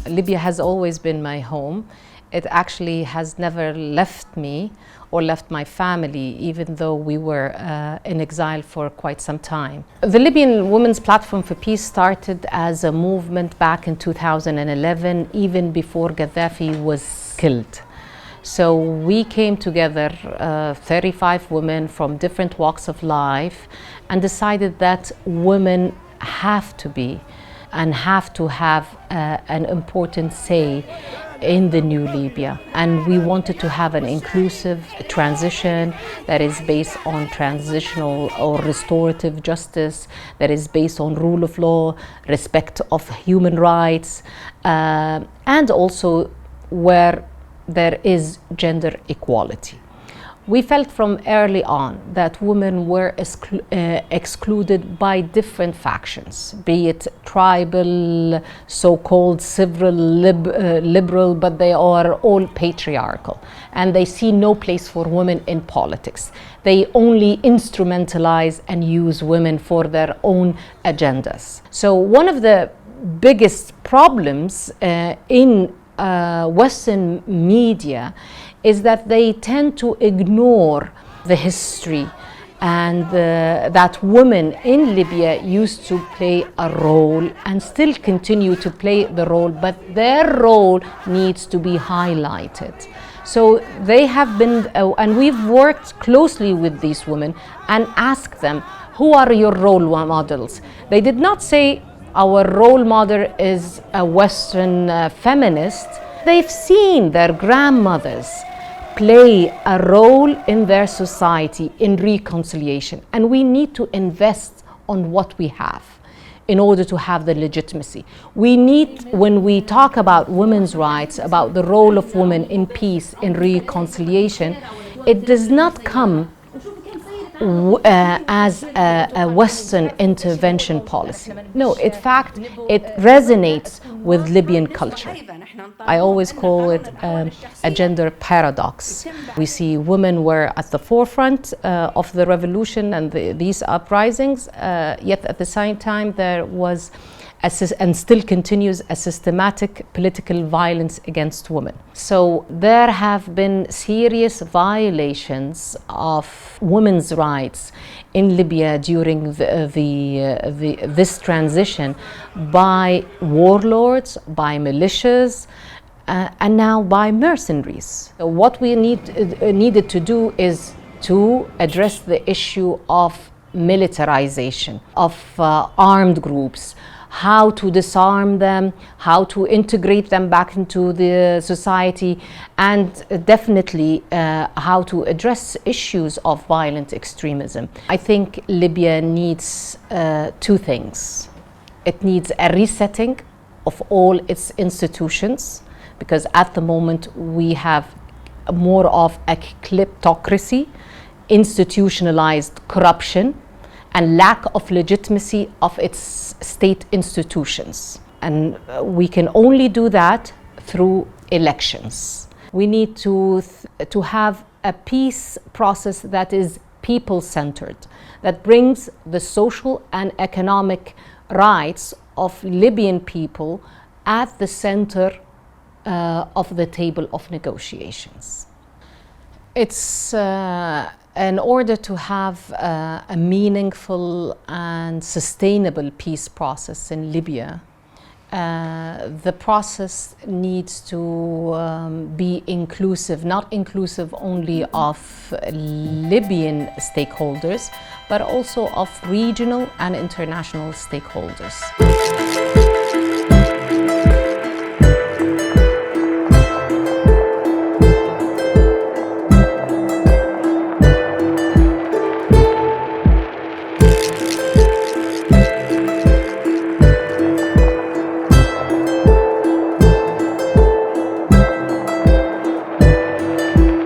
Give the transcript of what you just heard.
Libya has always been my home. It actually has never left me or left my family, even though we were in exile for quite some time. The Libyan Women's Platform for Peace started as a movement back in 2011, even before Gaddafi was killed. So we came together, 35 women from different walks of life, and decided that women have to be and have to have an important say in the new Libya. And we wanted to have an inclusive transition that is based on transitional or restorative justice, that is based on rule of law, respect of human rights, and also where there is gender equality. We felt from early on that women were excluded by different factions, be it tribal, so-called civil, liberal, but they are all patriarchal. And they see no place for women in politics. They only instrumentalize and use women for their own agendas. So one of the biggest problems in Western media is that they tend to ignore the history and that women in Libya used to play a role and still continue to play the role, but their role needs to be highlighted. So they have been, and we've worked closely with these women and asked them, who are your role models? They did not say our role model is a Western feminist. They've seen their grandmothers play a role in their society in reconciliation, and we need to invest on what we have in order to have the legitimacy. We need, when we talk about women's rights, about the role of women in peace, in reconciliation, it does not come as a Western intervention policy. No, in fact, it resonates with Libyan culture. I always call it a gender paradox. We see women were at the forefront of the revolution and these uprisings, yet at the same time there was and still continues a systematic political violence against women. So there have been serious violations of women's rights in Libya during this transition by warlords, by militias, and now by mercenaries. So what we needed to do is to address the issue of militarization of armed groups, how to disarm them, how to integrate them back into the society, and definitely how to address issues of violent extremism. I think Libya needs two things. It needs a resetting of all its institutions, because at the moment we have more of a kleptocracy, institutionalized corruption, and lack of legitimacy of its state institutions. And we can only do that through elections. We need to have a peace process that is people-centered, that brings the social and economic rights of Libyan people at the center of the table of negotiations. It's in order to have a meaningful and sustainable peace process in Libya, the process needs to be inclusive, not inclusive only of Libyan stakeholders, but also of regional and international stakeholders.